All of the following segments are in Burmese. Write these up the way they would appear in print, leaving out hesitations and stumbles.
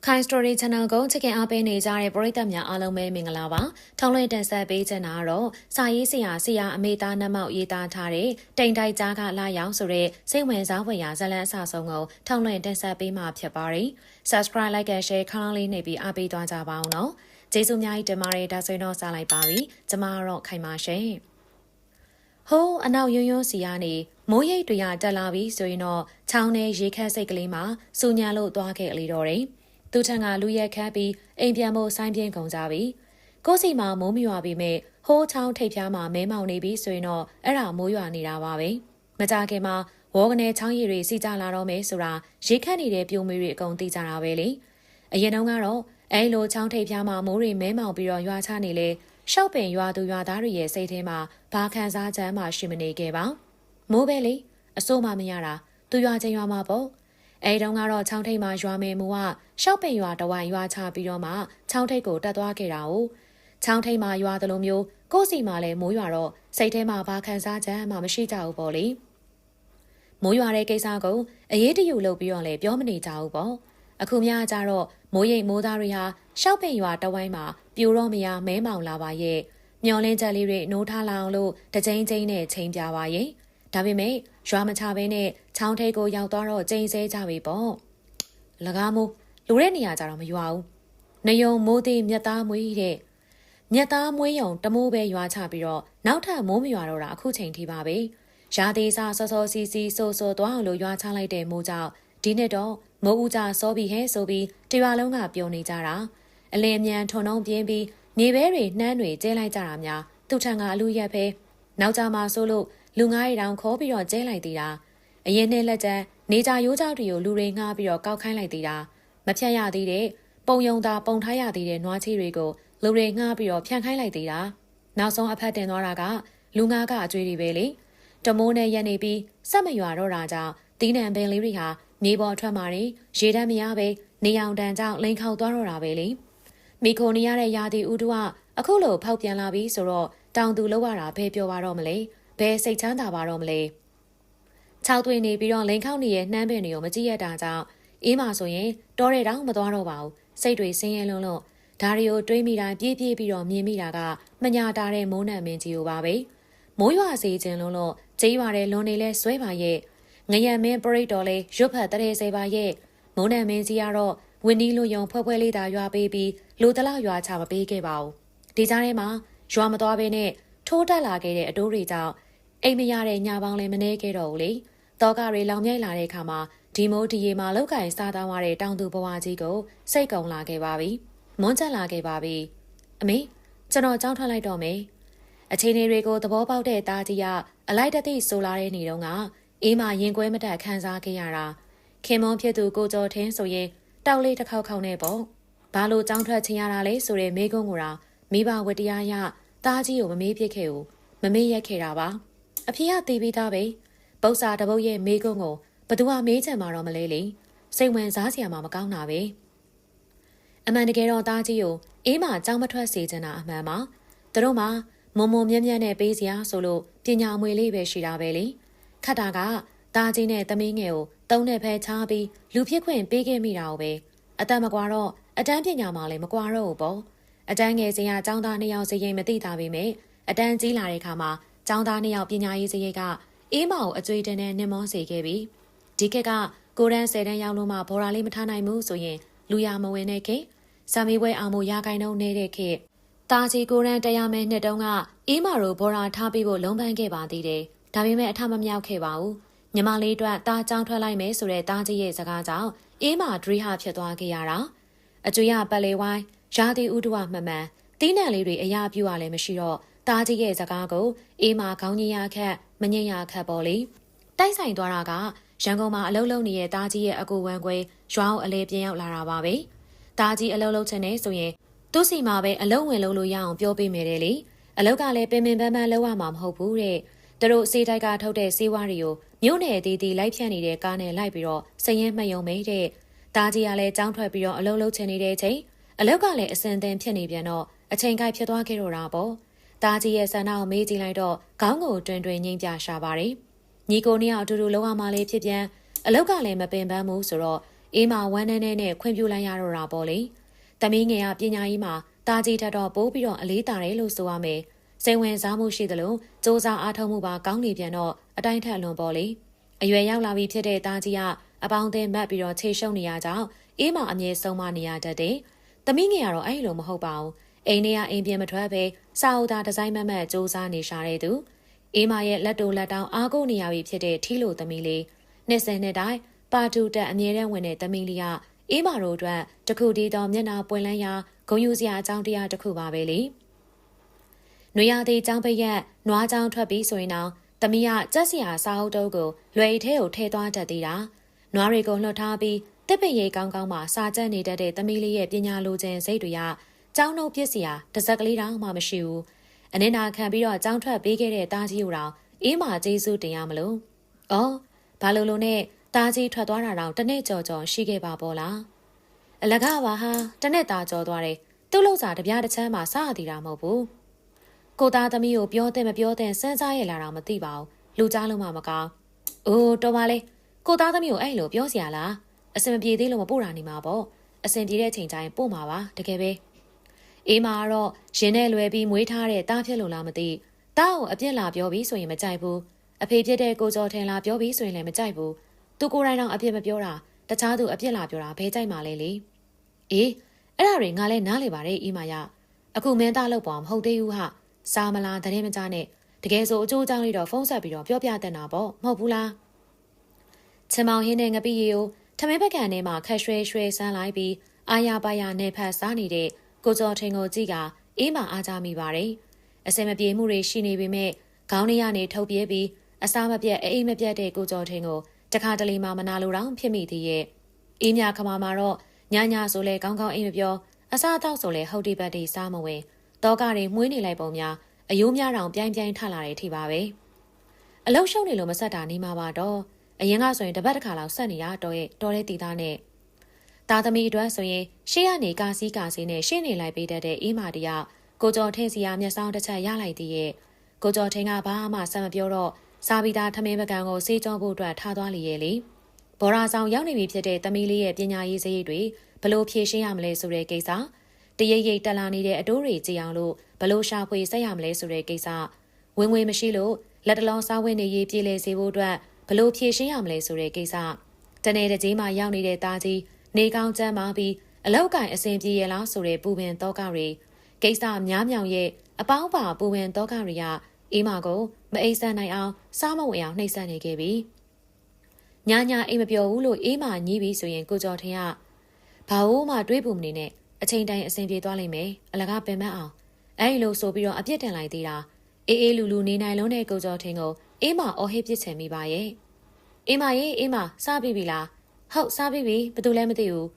ခိုင် Story Channel ကိုချစ်ခင်အားပေးနေကြတဲ့ပရိသတ်များအားလုံးပဲမင်္ဂလာပါ။ထုံးလွှင့်တင်ဆက်ပေးချင်တာကတော့စာရေးဆရာအမေသားနှမောက်ရေးသားထားတဲ့တိမ်တိုက်ကြားကလာရောက်ဆိုတဲ့စိတ်ဝင်စားဖွယ်ရာဇာတ်လမ်းအစဆုံးကိုထုံးလွှင့်တင်ဆက်ပေးမှာဖြစ်ပါတယ်။ Subscribe Like and Share ခေါင်းလေးနှိပ်ပြီးအားပေးသွားကြပါအောင်နော်။ကျေးဇူးများကြီးတင်ပါတယ်ဒါဆိုရင်တော့စလိုက်ပါပြီ။ကျမကတော့ခိုင်ပါရှင်။ဟိုးအနောက်ယွန်းယွန်းစီကနေမိုးရိပ်တွေကတက်လာပြီးဆိုရင်တော့ချောင်းနဲ့ရေခက်စိတ်ကလေးမှာစူညာလို့သွားခဲ့လေတော့တယ်။သူထံကလူရက်ခတ်ပြီးအိမ်ပြန်ဖို့ဆိုင်းပြင်းကုန်ကြပြီ။ကိုစီမှာမိုးမရွာပြီးမဲ့ဟိုးချောင်းထိပ်ဖျားမှာမဲမောင်နေပြီဆိုရင်တော့အဲ့ဒါမိုးရွာနေတာပါပဲ။မကြခင်မှာဝေါကနေချောင်းရည်တွေစီကြလာတော့မယ်ဆိုတာရေခတ်နေတဲ့ပြိုမေးတွေအကုန်သိကြတာပဲလေ။အရင်တုန်းကတော့အဲ့လိုချောင်းထိပ်ဖျားမှာမိုးတွေမဲမောင်ပြီးတော့ရွာချနေလေရှောက်ပင်ရွာသူရွာသားတွေရဲ့စိတ်ထဲမှာဘာခံစားချက်မှရှိမနေခဲ့ပါ။မိုးပဲလေအစိုးမမရတာသူရွာချင်းရွာမှာပေါ့။အဲတုန်းကတော့ချောင်းထိပ်မှာရွာမယ်မူကရှောက်ပင်ရွာတဝိုင်ရွာချပြီးတော့မှချောင်းထိပ်ကိုတက်သွားခဲ့တာ哦ချောင်းထိပ်မှာရွာသလိုမျိုးကိုယ်စီမှာလည်းမိုးရွာတော့စိတ်ထဲမှာဘာခံစားချက်မှမရှိကြဘူးပေါ့လေမိုးရွာတဲ့ကိစ္စကိုအရေးတယူလုပ်ပြီးတော့လည်းပြောမနေကြဘူးပေါ့အခုများကြတော့မိုးရိပ်မိုးသားတွေဟာရှောက်ပင်ရွာတဝိုင်းမှာပြိုတော့မရမဲမောင်လာပါရဲ့မျောလင်းချက်လေးတွေနိုးထားလာအောင်လို့တကြိမ်ကြိမ်နဲ့ချိန်ပြပါရဲ့ဒါပေမဲ့ရွာမချဘဲနဲ့ချောင်းထိပ်ကိုရောက်သွားတော့ကျိန်ဆဲကြပြီပေါ့။၎င်းမို့လူတဲ့နေရာကြတော့မရွာဘူး။နယုံမိုးသေးမြက်သားမွေးတဲ့မြက်သားမွေးယုံတမိုးပဲရွာချပြီးတော့နောက်ထပ်မိုးမရွာတော့တာအခုချိန်ထိပါပဲ။ရာသီစားစောစောစီစီဆိုသွားအောင်လို့ရွာချလိုက်တဲ့မိုးကြောင့်ဒီနှစ်တော့မိုးဦးကြစောပြီးဟဲဆိုပြီးတရွာလုံးကပျော်နေကြတာ။အလင်းအမြန်ထုံနှုံပြင်းပြီးနေဘဲတွေနှမ်းတွေကျဲလိုက်ကြတာများသူ့ထံကအလူရက်ပဲနောက်ကြမှာဆိုလို့လူငါးရီတောင်ခေါ်ပြီးတော့ကျဲလိုက်သေးတာအရင်နဲ့လက်ကျန်နေကြရိုးကြောက်တွေကိုလူတွေငှားပြီးတော့ကောက်ခိုင်းလိုက်သေးတာမဖြတ်ရသေးတဲ့ပုံယုံသာပုံထားရသေးတဲ့နွားချီတွေကိုလူတွေငှားပြီးတော့ဖြန့်ခိုင်းလိုက်သေးတာနောက်ဆုံးအဖက်တင်သွားတာကလူငါးကအကျွေးတွေပဲလေတမိုးနဲ့ရက်နေပြီးစက်မရွာတော့တာကြောင့်တီးနံပင်လေးတွေဟာမြေပေါ်ထွက်มาနေရေတမ်းမရပဲနေအောင်တန်ကြောင့်လိန်ခေါက်သွားတော့တာပဲလေမိခိုနေရတဲ့ရာသီဥတုကအခုလိုဖောက်ပြန်လာပြီးဆိုတော့တောင်သူလောက်ရတာဘယ်ပြောပါတော့မလဲဘယ်စိတ်ချမ်းသာပါတော့မလဲခြောက်သွင်းနေပြီးတော့လိန်ခေါက်နေတဲ့နှမ်းပင်တွေကိုမကြည့်ရတာကြောင့်အေးမှဆိုရင်တောတဲ့တောင်မသွားတော့ပါဘူးစိတ်တွေဆင်းရဲလွန်းလို့ဒါတွေကိုတွေးမိတိုင်းပြေးပြီးတော့မြင်မိတာကမညာတာတဲ့မိုးနံမင်းကြီးကိုပါပဲမိုးရွာစေခြင်းလွန်းလို့ကြေးရွာတဲ့လွန်နေလဲဆွဲပါရဲ့ငရံမင်းပရိတ်တော်လဲရွတ်ဖတ်တရေစေပါရဲ့မိုးနံမင်းကြီးကတော့ဝင်းနီးလိုယုံဖွဲဖွဲလေးသာရွာပေးပြီးလူတလောက်ရွာချမပေးခဲ့ပါဘူးဒီကြားထဲမှာရွာမသွားဘဲနဲ့ထိုးတက်လာခဲ့တဲ့အတိုးတွေကြောင့်အိမ်မရတဲ့ညပေါင်းလည်းမနေခဲ့တော့ဘူးလေတောကတွေလောင်မြိုက်လာတဲ့အခါမှာဒီမိုးဒီရေမှာလောက်ကင်စားသားသွားတဲ့တောင်သူဘဝကြီးကိုစိတ်ကုံလာခဲ့ပါပြီမွန်းချက်လာခဲ့ပါပြီအမေကျွန်တော်ကြောင်းထွက်လိုက်တော့မယ်အချိန်တွေကိုသဘောပေါက်တဲ့သားကြီးကအလိုက်တသိဆိုလာတဲ့နေတော့ကအေးမရင်ကွဲမတက်ခန်းစားခဲ့ရတာခင်မွန်ဖြစ်သူကိုကျော်ထင်းဆိုရင်တောက်လေးတစ်ခေါက်ခေါက်နဲ့ပေါ့ဘာလို့ကြောင်းထွက်ချင်ရတာလဲဆိုတဲ့မိကုန်းကိုတော့မိဘဝတရားရသားကြီးကိုမမေးဖြစ်ခဲ့ဘူးမမေးရက်ခဲ့တာပါအဖေကတီးပြီးသားပဲပု္ပ္ပစာတပုတ်ရဲ့မေးခွန်းကိုဘသူကမေးချင်မှာတော့မလဲလေစိတ်ဝင်စားစရာမှမကောင်းတာပဲအမှန်တကယ်တော့သားကြီးကိုအေးမှကြောင်းမထွက်စေချင်တာအမှန်ပါသူတို့မှမုံမုံမြက်မြက်နဲ့ပေးစရာဆိုလို့ပညာအမွေလေးပဲရှိတာပဲလေခတ်တာကသားကြီးနဲ့သမီးငယ်ကိုတုံးနဲ့ဖဲချားပြီးလူဖြစ်ခွင့်ပေးခဲ့မိတာကိုပဲအတန်မကွာတော့အတန်းပညာမှလည်းမကွာတော့ဘူးပေါ့အတန်းငယ်စဉ်ကចောင်းသား2ယောက်စရင်မသိတာပဲမဲ့အတန်းကြီးလာတဲ့ခါမှာចောင်းသား2ယောက်ပညာရေးစရိတ်ကအေးမကိုအကျွေးတင်နဲ့နှင်မောစေခဲ့ပြီဒီကက်ကကိုရန်10တန်းရောက်လို့မှဘော်ရာလေးမထားနိုင်ဘူးဆိုရင်လူရမဝင်တဲ့ခေစာမေးပွဲအောင်မှုရခိုင်နှုန်းနေတဲ့ခေတာကြီးကိုရန်တရားမဲနှစ်တုန်းကအေးမတို့ဘော်ရာထားပြီးဖို့လုံးပန်းခဲ့ပါသေးတယ်ဒါပေမဲ့အထမမြောက်ခဲ့ပါဘူးညီမလေးတို့တားကြောင်းထွက်လိုက်မယ်ဆိုတဲ့တားကြီးရဲ့စကားကြောင့်အေးမဒရီဟာဖြစ်သွားခဲ့ရတာအကျွေးရပတ်လေဝိုင်းရာသီဥတုဝမှန်မှန်တီးနှံလေးတွေအရာပြူရလည်းမရှိတော့တားကြီးရဲ့စကားကိုအေးမခေါင်းကြီးရခက်မငိမ့်ရခက်ပေါ်လေတိုက်ဆိုင်သွားတာကရန်ကုန်မှာအလုပ်လုပ်နေတဲ့တားကြီးရဲ့အကူဝမ်းခွဲရွာအောင်အလဲပြင်းရောက်လာတာပါပဲတားကြီးအလုပ်လုပ်ချင်နေဆိုရင်သူ့စီမှာပဲအလုပ်ဝင်လုပ်လို့ရအောင်ပြောပေးမယ်လေအလုပ်ကလည်းပင်ပန်းပန်းလုပ်ရမှာမဟုတ်ဘူးတဲ့သူတို့စေးတိုက်ကထုတ်တဲ့စေးဝါးတွေကိုမြို့နယ်အသီးသီးလိုက်ဖြန့်နေတဲ့ကားနဲ့လိုက်ပြီးတော့စရင်မှတ်ယုံမိတဲ့တားကြီးကလည်းကြောင်းထွက်ပြီးတော့အလုပ်လုပ်ချင်နေတဲ့အချိန်အလောက်ကလည်းအစင်သင်ဖြစ်နေပြန်တော့အချိန်ကိုက်ဖြစ်သွားခဲ့တော့တာပေါ့တားကြီးရဲ့ဆန္ဒကိုမေးကြည့်လိုက်တော့ခေါင်းကိုတွင်တွင်ငိမ့်ပြရှာပါတယ်ညီကိုနှစ်ယောက်အတူတူလုံးဝမှလေးဖြစ်ပြန်အလောက်ကလည်းမပင်ပန်းဘူးဆိုတော့ အေးမဝမ်းနဲ့ခွင့်ပြုလိုက်ရတော့တာပေါ့လေသမီးငယ်ကပညာရေးမှာတာကြီးထက်တော့ပိုးပြီးတော့အလေးတာတယ်လို့ဆိုရမယ်စိတ်ဝင်စားမှုရှိသလိုစ조사အားထုတ်မှုပါကောင်းနေပြန်တော့အတိုင်းထက်လွန်ပေါ့လေအရွယ်ရောက်လာပြီဖြစ်တဲ့တာကြီးကအပေါင်းအသင်းမတ်ပြီးတော့ခြေရှုံနေရကြောင်းအေးမအမြဲဆုံးမနေရတတ်တယ်သမီးငယ်ကတော့အဲ့လိုမဟုတ်ပါဘူးအိမ်ထဲကအိမ်ပြင်မထွက်ပဲစာအုပ်သားဒီဇိုင်းမတ်စ조사နေရှာတဲ့သူအေးမရဲ့လက်တိုလက်တောင်းအားကိုးနေရပြီဖြစ်တဲ့ထီလိုသမီးလေး20နှစ်တိုင်းပါတူတက်အမြဲတမ်းဝင်တဲ့သမီးလေးကအေးမတို့အတွက်တခုတည်းသောမျက်နှာပွင့်လန်းရာဂုဏ်ယူစရာအကြောင်းတရားတစ်ခုပါပဲလေနွေရာသီចောင်းပိတ်ရက်နွားចောင်းထွက်ပြီးဆိုရင်တော့သမီးကကြက်စရာစာအုပ်တုပ်ကိုလွယ်ထဲကိုထည့်သွားတတ်သေးတာနွားတွေကိုလွှတ်ထားပြီးတစ်ပင်ရိပ်ကောင်းကောင်းမှစာကျက်နေတတ်တဲ့သမီးလေးရဲ့ပညာလိုချင်စိတ်တွေကကျောင်းနှုတ်ပြစ်စရာတစ်စက်ကလေးတောင်မှမရှိဘူးအနစ်နာခံပြီးတော့ကျောင်းထွက်ပေးခဲ့တဲ့တားကြီးကိုတော့အေးမကျေးဇူးတင်ရမလို့အော်ဘာလို့နဲ့တားကြီးထွက်သွားတာတော့တစ်နေ့ကြော်ရှိခဲ့ပါပေါ့လားအလကားပါဟာတစ်နေ့သားကြော်သွားတယ်သူ့လောက်စာတပြားတစ်ချမ်းမှစရသေးတာမဟုတ်ဘူးကိုသားသမီးကိုပြောတဲ့မပြောတဲ့စမ်းစားရလာတော့မသိပါဘူးလူကြားလုံးမှမကောင်းအိုးတော်ပါလေကိုသားသမီးကိုအဲ့လိုပြောစရာလားအစင်မပြေသေးလို့မပို့တာနေမှာပေါ့အစင်ပြေတဲ့အချိန်တိုင်းပို့မှာပါတကယ်ပဲအေးမကတော့ရင်နဲ့လွယ်ပြီးမွေးထားတဲ့တားဖြစ်လို့လားမသိတားကိုအပြစ်လာပြောပြီးဆိုရင်မကြိုက်ဘူးအဖေဖြစ်တဲ့ကိုကျော်ထင်လာပြောပြီးဆိုရင်လည်းမကြိုက်ဘူးသူကိုယ်တိုင်တော့အပြစ်မပြောတာတခြားသူအပြစ်လာပြောတာဘဲကြိုက်မှလဲလေအေးအဲ့ဒါတွေငါလည်းနားလေပါတယ်အေးမရအခုမင်းသားလောက်ပေါ်မဟုတ်သေးဘူးဟာစားမလားတရင်မကြနဲ့တကယ်ဆိုအကျိုးအကြောင်းလေးတော့ဖုန်းဆက်ပြီးတော့ပြောပြတဲ့နာပေါ့မဟုတ်ဘူးလားချင်မောင်ဟင်းနဲ့ငပိရီကိုထမင်းပကံထဲမှာခက်ရွှဲရွှဲဆန်းလိုက်ပြီးအာရပါရနဲ့ဖတ်စားနေတဲ့ကိုကျော်ထင်ကိုကြည့်ကအေးမအားကြမိပါတယ်အစင်မပြေမှုတွေရှိနေပေမဲ့ခေါင်းထဲကနေထုတ်ပြေးပြီးအစားမပြတ်အိမ်မပြတ်တဲ့ကိုကျော်ထင်ကိုတခါတလေမှမနာလိုတော့ဖြစ်မိသေးရဲ့အေးမြခမာမှာတော့ညဆိုလဲကောင်းကောင်းအိမ်မပြောအစားအသောက်ဆိုလဲဟုတ်ဒီပတ်ဒီစားမဝင်တောကတွေမှုေးနေလိုက်ပုံများအယိုးများတောင်ပြိုင်ထလာတယ်ထိပါပဲအလုံးရှုံနေလို့မဆက်တာနေမှာပါတော့အရင်ကဆိုရင်တပတ်တစ်ခါလောက်ဆက်နေရတော့ရဲ့တော်တဲ့တီသားနဲ့သားသမီးအတွက်ဆိုရင်ရှေ့ကနေကာစီနဲ့ရှင်းနေလိုက်ပေးတတ်တဲ့အေးမာတီကကိုကျော်ထင်းစီကမျက်စောင်းတစ်ချက်ရလိုက်သေးရဲ့ကိုကျော်ထင်းကဘာမှဆက်မပြောတော့စားပြီးသားထမင်းပကံကိုစေးကြောဖို့အတွက်ထားသွားလေရဲ့လေဘော်ရာဆောင်ရောက်နေပြီဖြစ်တဲ့သမီးလေးရဲ့ပညာရေးစရိတ်တွေဘလို့ဖြည့်ရှင်းရမလဲဆိုတဲ့ကိစ္စတရိပ်တက်လာနေတဲ့အတိုးတွေကြည်အောင်လို့ဘလို့ရှာဖွေဆက်ရမလဲဆိုတဲ့ကိစ္စဝင်ငွေမရှိလို့လက်တလုံးစားဝတ်နေရေးပြည်လဲစေဖို့အတွက်ဘလို့ဖြည့်ရှင်းရမလဲဆိုတဲ့ကိစ္စတနေ့တကြီးမှရောက်နေတဲ့သားကြီးနေကောင်းချမ်းပါပြီးအလောက်ကင်အစဉ်ပြေရလားဆိုတဲ့ပူပင်တောကတွေကိစ္စများမြောင်ရဲ့အပေါင်းပါပူပင်တောကတွေကအေးမကိုမအိပ်ဆန်းနိုင်အောင်စားမဝင်အောင်နှိပ်စက်နေခဲ့ပြီညအိမ်မပြောဘူးလို့အေးမညီးပြီးဆိုရင်ကိုကျော်ထင်ကဘာလို့မှတွေးဖို့မနေနဲ့အချိန်တိုင်းအစဉ်ပြေသွားလိမ့်မယ်အလကားပင်မအောင်အဲ့လိုဆိုပြီးတော့အပြစ်တင်လိုက်သေးတာအေးလူနေနိုင်လုံးတဲ့ကိုကျော်ထင်ကိုအေးမအော်ဟစ်ပစ်ချင်မိပါရဲ့အေးမရေအေးမစားပြီးပြီလားဟုတ်စားပြီးပြီဘယ်သူလဲမသိဘူး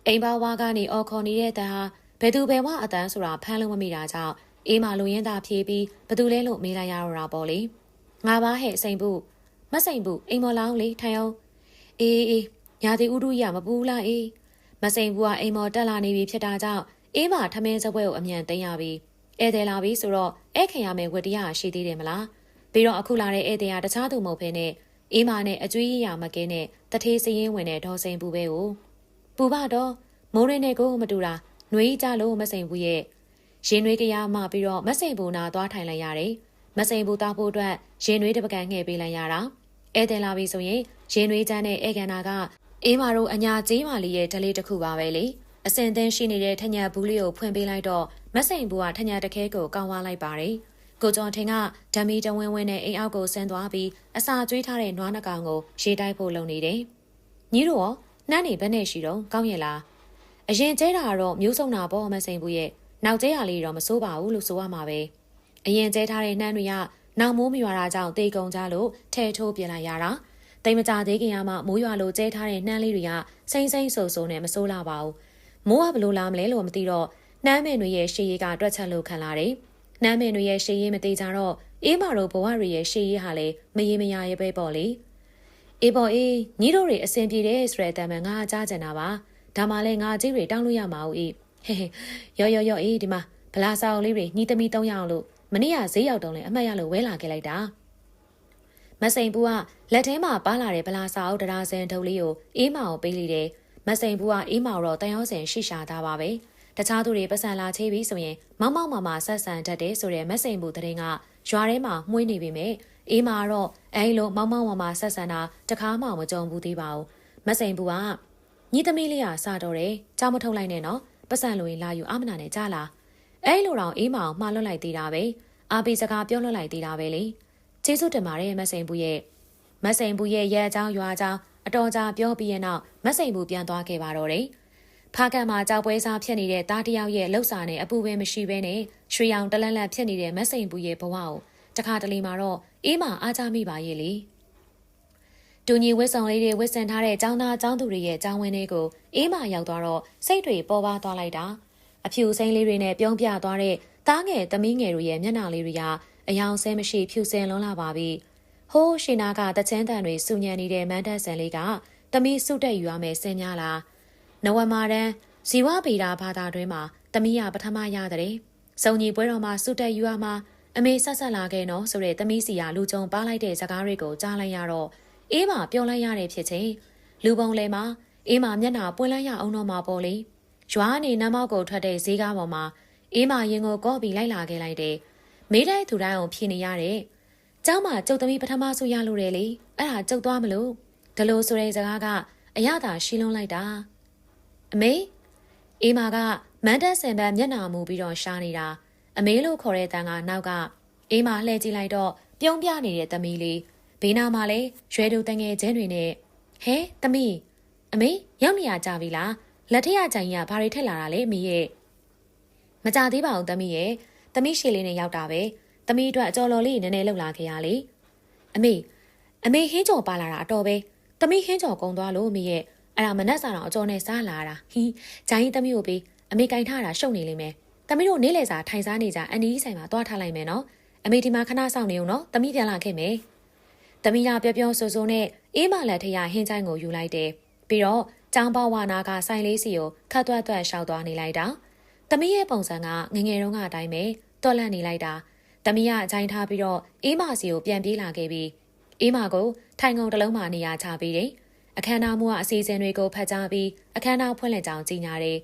အိမ်ပါဝါကနေအော်ခေါ်နေတဲ့တန်ဟာဘယ်သူဘယ်ဝအတန်းဆိုတာဖမ်းလို့မမိတာကြောင့်အေးမလိုရင်းသားဖြေးပြီးဘယ်သူလဲလို့မေးလိုက်ရတော့တာပေါ့လေငါပါဟဲ့စိန်ဘူးမစိန်ဘူးအိမ်မော်လောင်းလေထိုင်အောင်အေးညာတီဥဒုရမပူလားအေးမစိန်ဘူးကအိမ်မော်တက်လာနေပြီဖြစ်တာကြောင့်အေးမထမင်းစပွဲကိုအမြန်သိမ်းရပြီဧည့်သည်လာပြီဆိုတော့အဲ့ခင်ရမယ်ဝတ္တရားရှိသေးတယ်မလားပြီးတော့အခုလာတဲ့ဧည့်သည်ကတခြားသူမဟုတ်ဘဲနဲ့အေးမနဲ့အကျွေးရမကဲနဲ့တထေးစရင်ဝင်တဲ့ဒေါ်စိန်ပူပဲကိုပူပါတော့မိုးရင်းနဲ့ကိုမတူတာຫນွေကြလို့မစိန်ဘူးရဲ့ရင်နွေးကြရမှပြီးတော့မစိန်ဘူးနာသွားထိုင်လိုက်ရတယ်မစိန်ဘူးတောက်ဖို့အတွက်ရင်နွေးတစ်ပကံငှဲ့ပေးလိုက်ရတာဧည့်သည်လာပြီဆိုရင်ရင်နွေးချမ်းတဲ့ဧကန်နာကအေးမတို့အညာကျေးမလေးရဲ့ဓလေးတစ်ခုပါပဲလေအစင်သင်းရှိနေတဲ့ထညာဘူးလေးကိုဖွင့်ပေးလိုက်တော့မစိန်ဘူးကထညာတခဲကိုကောင်းဝါလိုက်ပါတယ်ကိုကျော်ထင်ကဓမီတဝင်းဝင်းနဲ့အိမ်အောက်ကိုဆင်းသွားပြီးအစာကျွေးထားတဲ့နွားနှကောင်ကိုရေတိုက်ဖို့လုပ်နေတယ်။ညီတို့ရောနှမ်းနေဘယ်နဲ့ရှိတော့ကောင်းရဲ့လား။အရင်ကျဲတာကတော့မျိုးစုံတာပေါ့မစိန်ဘူးရဲ့နောက်ကျဲရလေးတော့မစိုးပါဘူးလို့ဆိုရမှာပဲ။အရင်ကျဲထားတဲ့နှမ်းတွေကနောက်မိုးမရွာတာကြောင့်တေကုံကြလို့ထဲထိုးပြလိုက်ရတာ။တိမ်မကြသေးခင်ကမှမိုးရွာလို့ကျဲထားတဲ့နှမ်းလေးတွေကစိမ့်ဆိုနဲ့မစိုးလာပါဘူး။မိုးကဘလို့လာမလဲလို့မသိတော့နှမ်းမင်တွေရဲ့ရှေးရီကတွက်ချက်လို့ခံလာတယ်။နှမ်းမင်တွေရဲ့ရှေးရီမသေးကြတော့အေးမာတို့ဘဝတွေရဲ့ရှေးရီဟာလေမရေမရရဲ့ပဲပေါ့လေအေးပေါ့အေးညီတို့တွေအဆင်ပြေတယ်ဆိုတဲ့အတမ်းမှငါကြားကြတာပါဒါမှလည်းငါကြီးတွေတောင်းလို့ရမှာဦးအေးဟဲရောအေးဒီမှာဗလာဆောင်လေးတွေညီသမီး3ယောက်လို့မနေ့ကဈေးရောက်တုံးလဲအမှတ်ရလို့ဝဲလာခဲ့လိုက်တာမစိန်ပူကလက်ထဲမှာပါလာတဲ့ဗလာစာအုပ်တရားစင်ထုတ်လေးကိုအေးမာကိုပေးလိုက်တယ် မစိန်ဘူးကအေးမော်တော့တန်ရောစင်ရှိရှာသားပါပဲတခြားသူတွေပတ်စံလာချေးပြီးဆိုရင်မောင်မောင်မာဆက်ဆံတတ်တယ်ဆိုတဲ့မစိန်ဘူးတဲ့င်းကရွာထဲမှာမှုေးနေပြီမဲ့အေးမာတော့အဲလိုမောင်မောင်မာဆက်ဆံတာတခါမှမကြုံဘူးသေးပါဘူးမစိန်ဘူးကညီသမီးလေးကစတော့တယ်ကြောက်မထုတ်လိုက်နဲ့နော်ပတ်စံလိုရင်လာယူအမနာနဲ့ကြားလားအဲလိုတော့အေးမောင်မှားလွတ်လိုက်သေးတာပဲအာပီစကားပြောလွတ်လိုက်သေးတာပဲလေကျေးဇူးတင်ပါတယ်မစိန်ဘူးရဲ့ရဲအကြောင်းရွာအကြောင်းအတော်ကြာပြောပြီးရဲ့နောက်မစိန်ဘူးပြန်သွားခဲ့ပါတော့တယ်ဖားကန်မှာကြောက်ပွဲစားဖြစ်နေတဲ့တားတယောက်ရဲ့လှုပ်စာနဲ့အပူပင်မရှိဘဲနဲ့ရွှေရောင်တလန့်လန့်ဖြစ်နေတဲ့မစိန်ဘူးရဲ့ဘဝကိုတခါတလေမှာတော့အေးမအားကြမိပါရဲ့လေတူညီဝစ်ဆောင်လေးတွေဝစ်ဆင်ထားတဲ့ចောင်းသားចောင်းသူတွေရဲ့ចောင်းဝင်းလေးကိုအေးမရောက်သွားတော့စိတ်တွေပေါ်ပါသွားလိုက်တာအဖြူစိမ့်လေးတွေနဲ့ပြုံးပြသွားတဲ့သားငယ်သမီးငယ်တို့ရဲ့မျက်နှာလေးတွေကအယောင်ဆဲမရှိဖြူစင်လွန်းလာပါပြီဟိုးရှင်နာကတချမ်းတန်တွေစူညံနေတဲ့မန်းတက်ဆန်လေးကသမီးစုတက်ယူရမယ်စင်များလားနဝမာတန်းဇီဝဗေဒဘာသာတွင်မှာသမီးရပထမရတဲ့စုံညီပွဲတော်မှာစုတက်ယူရမှာအမေဆက်ဆက်လာခဲ့နော်ဆိုတဲ့သမီးစီရလူကြုံပါလိုက်တဲ့စကားတွေကိုကြားလိုက်ရတော့အေးမပြောလိုက်ရတဲ့ဖြစ်ချင်းလူပုံလေမှာအေးမမျက်နှာပွင့်လိုက်ရအောင်တော့မှာပေါ့လေရွာနေနမ်းမောက်ကိုထွက်တဲ့ဈေးကားပေါ်မှာအေးမရင်ကိုကော့ပြီးလိုက်လာခဲ့လိုက်တယ်မေးတဲ့သူတိုင်းအောင်ဖြေနေရတဲ့เจ้าမကျုပ်သမီးပထမဆုရလို့တယ်လေအဲ့ဒါကျုပ်သွားမလို့ဒလို့ဆိုတဲ့စကားကအရသာရှင်းလုံးလိုက်တာအမေအေးမကမန်းတက်ဆင်ပန်းမျက်နှာမူပြီးတော့ရှားနေတာအမေလို့ခေါ်တဲ့တန်ကနောက်ကအေးမလှည့်ကြည့်လိုက်တော့ပြုံးပြနေတဲ့သမီးလေးဘေးနားမှာလဲရွယ်တူတငယ်ချင်းတွေနဲ့ဟဲသမီးအမေရောက်နေရကြပြီလားလက်ထက်ရကြိုင်ရဘာတွေထက်လာတာလဲအမေရဲ့မကြသေးပါဘူးသမီးရဲ့သမီးရှည်လေးနဲ့ရောက်တာပဲသမီးအတွက်အကြော်လော်လေးနည်းနည်းလှုပ်လာခဲ့ရလေအမေဟင်းကြော်ပါလာတာအတော်ပဲသမီးဟင်းကြော်ကုံသွားလို့အမေရဲ့အဲ့ဒါမနှက်စာတော့အကြော်နဲ့စားလာတာဟီးဂျိုင်းသမီးကိုပြီးအမေကင်ထားတာရှုပ်နေလိမ့်မယ်သမီးတို့နေ့လည်စာထိုင်စားနေကြအန်ဒီဆိုင်မှာတွားထားလိုက်မယ်နော်အမေဒီမှာခဏစောင့်နေအောင်နော်သမီးပြန်လာခဲ့မယ်သမီးကပြောပြောဆိုဆိုနဲ့အေးမလက်ထရဟင်းချိုင်းကိုယူလိုက်တယ်ပြီးတော့ចောင်းပေါဝါနာကဆိုင်လေးစီကိုခတ်သွက်သွက်ရှောက်သွားနေလိုက်တာသမီးရဲ့ပုံစံကငငယ်တုန်းကအတိုင်းပဲတွက်လန့်နေလိုက်တာသမီးကအချိုင်းထားပြီးတော့အေးမစီကိုပြန်ပြေးလာခဲ့ပြီးအေးမကိုထိုင်ကုန်တစ်လုံးမှနေရာချပေးတယ်အခမ်းအနားမှုကအစီအစဉ်တွေကိုဖတ်ကြားပြီးအခမ်းအနားဖွင့်လှစ်ကြောင်းကြီးညာတယ်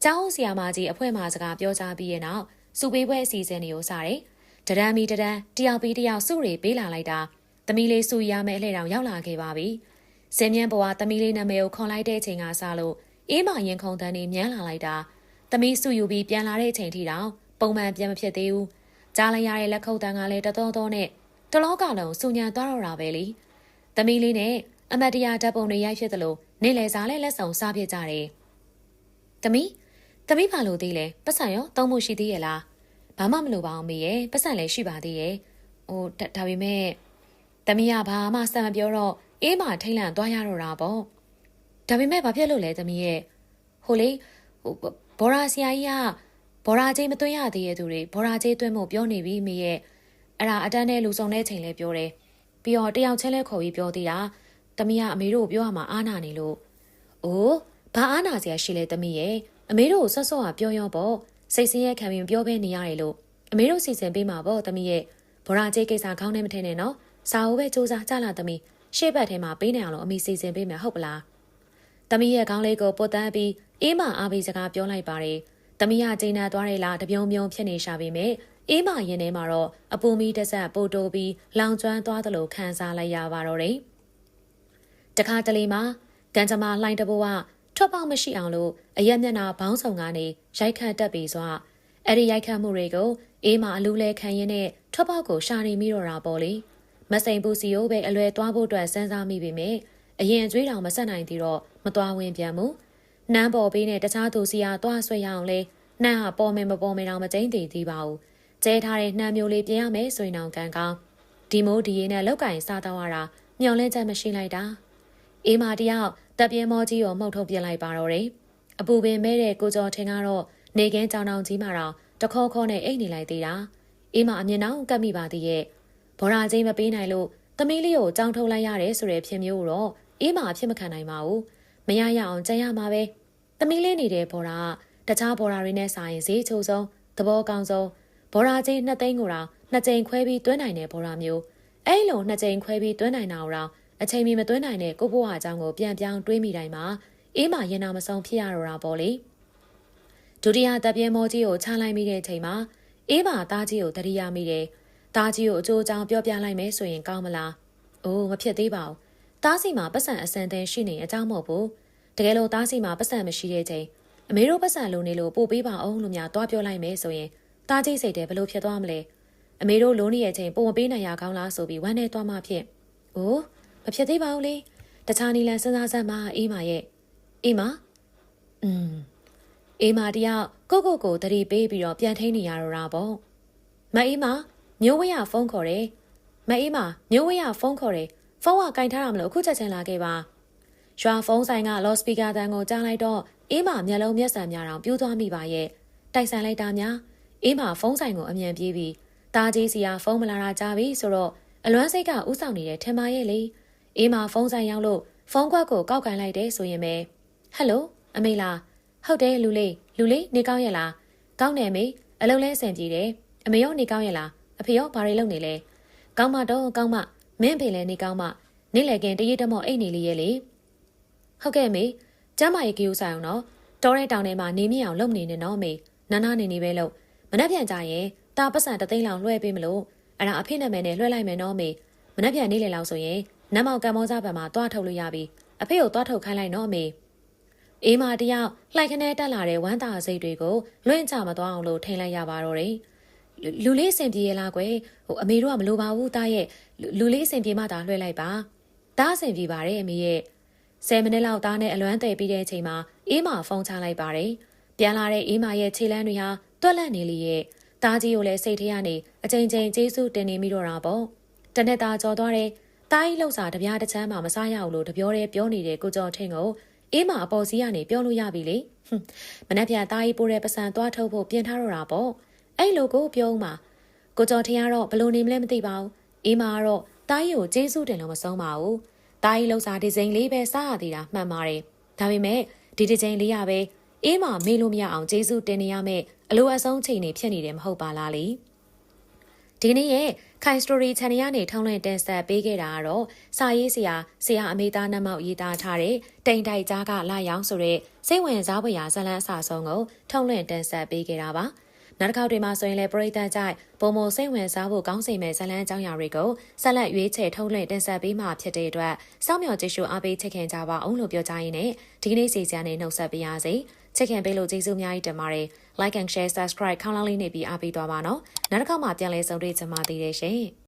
ကျောင်းဆရာမကြီးအဖွဲ့မှစကားပြောကြားပြီးရဲ့နောက်စုပေးပွဲအစီအစဉ်တွေကိုစတယ်တရံမီတရံတယောက်ပြီးတယောက်စုတွေပေးလာလိုက်တာသမီးလေးစုရမယ်အလှည့်တောင်ရောက်လာခဲ့ပါပြီစင်မြန်းဘဝသမီးလေးနာမည်ကိုခေါ်လိုက်တဲ့အချိန်ကစလို့အေးမရင်ခုန်တန်းနေမြန်းလာလိုက်တာသမီးစုယူပြီးပြန်လာတဲ့အချိန်ထိတောင်ပုံမှန်ပြန်မဖြစ်သေးဘူးကြားလိုက်ရတဲ့လက်ခုပ်တန်းကလည်းတတော်တော်နဲ့တလောကလုံးစူညံသွားတော့တာပဲလေသမီးလေးနဲ့အမတ်တရားဓာတ်ပုံတွေရိုက်ဖြစ်သလိုနေလေစားလဲလက်ဆောင်စားဖြစ်ကြတယ်သမီးဘာလို့သေးလဲပတ်စံရောသုံးမှုရှိသေးရဲ့လားဘာမှမလိုပါအောင်မေရဲ့ပတ်စံလည်းရှိပါသေးရဲ့ဒါပေမဲ့သမီးကဘာမှစံမပြောတော့အေးမထိတ်လန့်သွားရတော့တာပေါ့ဒါပေမဲ့ဘာဖြစ်လို့လဲသမီးရဲ့ဟိုလေဘော်ရာဆရာကြီးကဘော်ရာချင်းမသွင်းရသေးတဲ့သူတွေဘော်ရာချင်းသွင်းဖို့ပြောနေပြီမေရဲ့အဲ့ဒါအတန်းနဲ့လူစုံတဲ့ချိန်လဲပြောတယ်ပြီးတော့တယောက်ချင်းလဲခေါ်ပြီးပြောသေးတာသမီးကအမေတို့ပြောရမှာအားနာနေလို့ဘာအားနာစရာရှိလဲသမီးရဲ့အမေတို့ဆော့ဆော့ကပြောရောပေါ့စိတ်ဆင်းရဲခံပြီးပြောပေးနေရတယ်လို့အမေတို့စီစဉ်ပေးမှာပေါ့သမီးရဲ့ဘော်ရာချင်းကိစ္စခေါင်းထဲမထင်နဲ့နော်စာအုပ်ပဲစူးစမ်းကြလာသမီးရှေ့ဘက်ထဲမှာပေးနေအောင်လို့အမေစီစဉ်ပေးမယ်ဟုတ်ပလားသမီးရဲ့ခေါင်းလေးကိုပုတ်တန်းပြီးအေးမအားပေးစကားပြောလိုက်ပါတယ်သမီးကကျင်းနာသွားတယ်လားတပြုံပြုံဖြစ်နေရှာပေမဲ့အေးမရင်ထဲမှာတော့အပူမီတစ်ဆက်ပို့တိုးပြီးလောင်ကျွမ်းသွားသလိုခံစားလိုက်ရပါတော့တယ်တခါတလေမှာကန်ကြမာလှိုင်းတဘိုးကထွက်ပေါက်မရှိအောင်လို့အရက်မျက်နှာဘောင်းဆောင်ကနေရိုက်ခတ်တက်ပြီးစွာအဲ့ဒီရိုက်ခတ်မှုတွေကိုအေးမအလူလဲခံရင်းနဲ့ထွက်ပေါက်ကိုရှာနေမိတော့တာပေါ့လေမစိန်ပူစီကိုပဲအလွယ်သွားဖို့အတွက်စဉ်းစားမိပေမဲ့အရင်ကျွေးတောင်မဆက်နိုင်သေးတော့မသွားဝင်ပြန်ဘူးနန်းပေါ်ပေးနဲ့တခြားသူစီယာသွားဆွဲရအောင်လဲနှမ်းဟာပေါ်မယ်မပေါ်မယ်တော့မကျင်းသေးပါဘူးကျဲထားတဲ့နှမ်းမျိုးလေးပြင်ရမယ်ဆိုရင်တော့ကံကောင်းဒီမိုးဒီရေးနဲ့လောက်ကင်စားတော့ရတာမျောလင်းချက်မရှိလိုက်တာအေးမတယောက်တပ်ပြင်းမောကြီးကိုမှုတ်ထုတ်ပြလိုက်ပါတော့တယ်အပူပင်မဲတဲ့ကိုကျော်ထင်ကတော့နေကင်းကြောင်တောင်ကြီးမှာတော့တခေါခေါနဲ့အိတ်နေလိုက်သေးတာအေးမအမြင်တော့ကပ်မိပါသေးရဲ့ဘော်ရာချင်းမပေးနိုင်လို့သမီးလေးကိုကြောင်ထုတ်လိုက်ရတယ်ဆိုတဲ့ဖြစ်မျိုးတော့အေးမအဖြစ်မခံနိုင်ပါဘူးမရရအောင်ကြံရမှာပဲသမီးလေးနေတဲ့ဘော်ရာတခြားဘော်ရာတွေနဲ့စာရင်ဈေးချိုးဆုံးသဘောကောင်းဆုံးဘော်ရာချင်း2သိန်းကိုတော့2ကြိမ်ခွဲပြီးတွန်းနိုင်တဲ့ဘော်ရာမျိုးအဲ့လို2ကြိမ်ခွဲပြီးတွန်းနိုင်တာတော့အချိန်မီမတွန်းနိုင်တဲ့ကိုဘွားအကြောင်းကိုပြန်ပြောင်းတွေးမိတိုင်းမှာ အေးမရင်နာမဆုံးဖြစ်ရတော့တာပေါ့လေဒုတိယတပ်ပြဲမောကြီးကိုချလိုက်မိတဲ့အချိန်မှာအေးမသားကြီးကိုတတိယမိတယ်သားကြီးကိုအကျိုးအကြောင်းပြောပြလိုက်မယ်ဆိုရင်ကောင်းမလားအိုးမဖြစ်သေးပါဘူးသားစီမှာပတ်စံအစံတန်းရှိနေအကြောင်းမဟုတ်ဘူးတကယ်လို့သားစီမှာပတ်စံမရှိတဲ့ချိန်အမေတို့ပတ်စံလိုနေလို့ပို့ပေးပါအောင်လို့များတွားပြောလိုက်မယ်ဆိုရင်သားကြီးစိတ်တယ်ဘလို့ဖြစ်သွားမလဲအမေတို့လိုနေတဲ့အချိန်ပို့မပေးနိုင်ရကောင်းလားဆိုပြီးဝမ်းနဲ့တွားမှဖြစ်အိုးမဖြစ်သေးပါဘူးလေတခြားနီလန်စဉ်းစားစမ်းမအေးမရဲ့အေးမအေးမတယောက်ကိုတတိပေးပြီးတော့ပြန်ထိန်နေရတော့တာပေါ့မအေးမမျိုးဝရဖုန်းခေါ်တယ်မအေးမမျိုးဝရဖုန်းခေါ်တယ်ဖုန်းကကင်ထားရမလို့အခုချက်ချင်းလာခဲ့ပါရွာဖုန်းဆိုင်ကလော့စပီကာတန်ကိုကြားလိုက်တော့အေးမမျက်လုံးမျက်စံများတောင်ပြိုးသွားမိပါရဲ့တိုက်ဆိုင်လိုက်တာများအေးမဖုန်းဆိုင်ကိုအမြန်ပြေးပြီးတာကြီးစီကဖုန်းမလာတာကြားပြီဆိုတော့အလွမ်းစိတ်ကဥဆောင်နေတဲ့ထင်ပါရဲ့လေအေးမဖုန်းဆိုင်ရောက်လို့ဖုန်းခွက်ကိုကောက်ကင်လိုက်တယ်ဆိုရင်ပဲဟယ်လိုအမေလားဟုတ်တယ်လူလေးနေကောင်းရဲ့လားကောင်းတယ်မေအလုံးလဲအဆင်ပြေတယ်အမေရောနေကောင်းရဲ့လားအဖေရောဘာတွေလုပ်နေလဲကောင်းမတော့ကောင်းမမင်းဖေလည်းနေကောင်းမနေလေခင်တရေတမော့အိတ်နေလေးရဲ့လေဟုတ်ကဲ့မေကျမ်းမာရေးကြိုးဆိုင်အောင်နော်တောတဲ့တောင်ထဲမှာနေမြင့်အောင်လုပ်နေနေနော်မေနာနေပဲလို့မနှက်ပြန်ကြရင်တာပတ်စံတသိန်းလောက်လွှဲပေးမလို့အဲ့ဒါအဖေနာမည်နဲ့လွှဲလိုက်မယ်နော်မေမနှက်ပြန်နေလေလောက်ဆိုရင်နတ်မောင်ကံမောစားဘက်မှာတွားထုတ်လို့ရပြီအဖေကိုတွားထုတ်ခိုင်းလိုက်နော်မေအေးမတယောက်လှိုက်ခနဲတက်လာတဲ့ဝမ်းသာစိတ်တွေကိုလွင့်ချမသွားအောင်လို့ထိန်လိုက်ရပါတော့တယ်လူလေးအဆင်ပြေရလားကွယ်အမေတို့ကမလိုပါဘူးတားရဲ့လူလေးအဆင်ပြေမှသာလွှဲလိုက်ပါတားအဆင်ပြေပါတယ်အမေရဲ့10မိနစ်လောက်တားနဲ့အလွမ်းတယ်ပြီးတဲ့အချိန်မှာအေးမဖုန်းချလိုက်ပါတယ်ပြန်လာတဲ့အေးမရဲ့ခြေလမ်းတွေဟာတွက်လက်နေလေရဲ့တားကြီးကိုလည်းစိတ်ထဲကနေအချိန်ချင်းကျေးဇူးတင်နေမိတော့တာပေါ့တနေ့တာကြော်သွားတဲ့တားကြီးလှုပ်စာတပြားတစ်ချမ်းမှမစားရဘူးလို့တပြောတဲ့ပြောနေတဲ့ကိုကျော်ထင်းကိုအေးမအပေါ်စီးကနေပြောလို့ရပြီလေမနှက်ပြန်တားကြီးပိုးတဲ့ပစံသွားထုတ်ဖို့ပြင်ထားတော့တာပေါ့အဲ့လိုကိုပြောဦးမှာကိုကျော်ထင်းကတော့ဘလို့နေမလဲမသိပါဘူးအေးမကတော့တားကြီးကိုကျေးဇူးတင်လို့မဆုံးပါဘူးတားကြီးလှုပ်စာဒီဇိန်လေးပဲစားရသေးတာမှန်ပါတယ်ဒါပေမဲ့ဒီဒီဇိန်လေးရပဲအေးမမေးလို့မရအောင်ကျေးဇူးတင်နေရမယ်အလိုအဆုံးချိန်နေဖြစ်နေတယ်မဟုတ်ပါလားလေဒီနေ့ရဲ့ခိုင်စတိုရီ channel ကနေထောင်းလွှင့်တင်ဆက်ပေးခဲ့တာကတော့စာရေးဆရာအမေသားနတ်မောက်ရေးသားထားတဲ့တိမ်တိုက်ကြားကလာရောင်ဆိုတဲ့စိတ်ဝင်စားဖွယ်ရာဇာတ်လမ်းအစဆုံးကိုထောင်းလွှင့်တင်ဆက်ပေးခဲ့တာပါနောက်တစ်ခေါက်တွေမှာဆိုရင်လည်းပရိသတ်ကြိုက်ပုံမစိတ်ဝင်စားဖို့ကောင်းစိတ်မဲ့ဇာတ်လမ်းအကြောင်းအရာတွေကိုဆက်လက်ရွေးချယ်ထုတ်လွှင့်တင်ဆက်ပေးမှာဖြစ်တဲ့အတွက်စောင့်မျှော်ကြည့်ရှုအားပေးချစ်ခင်ကြပါအောင်လို့ပြောကြရင်းနဲ့ဒီကနေ့စီစဉ်နေနှုတ်ဆက်ပေးရစေချစ်ခင်ပေးလို့ကျေးဇူးအများကြီးတင်ပါတယ် like and share subscribe ခေါင်းလောင်းလေးနေပြီးအားပေးသွားပါနော်နောက်တစ်ခေါက်မှာပြန်လည်ဆုံတွေ့ကြမှာသေးတယ်ရှင်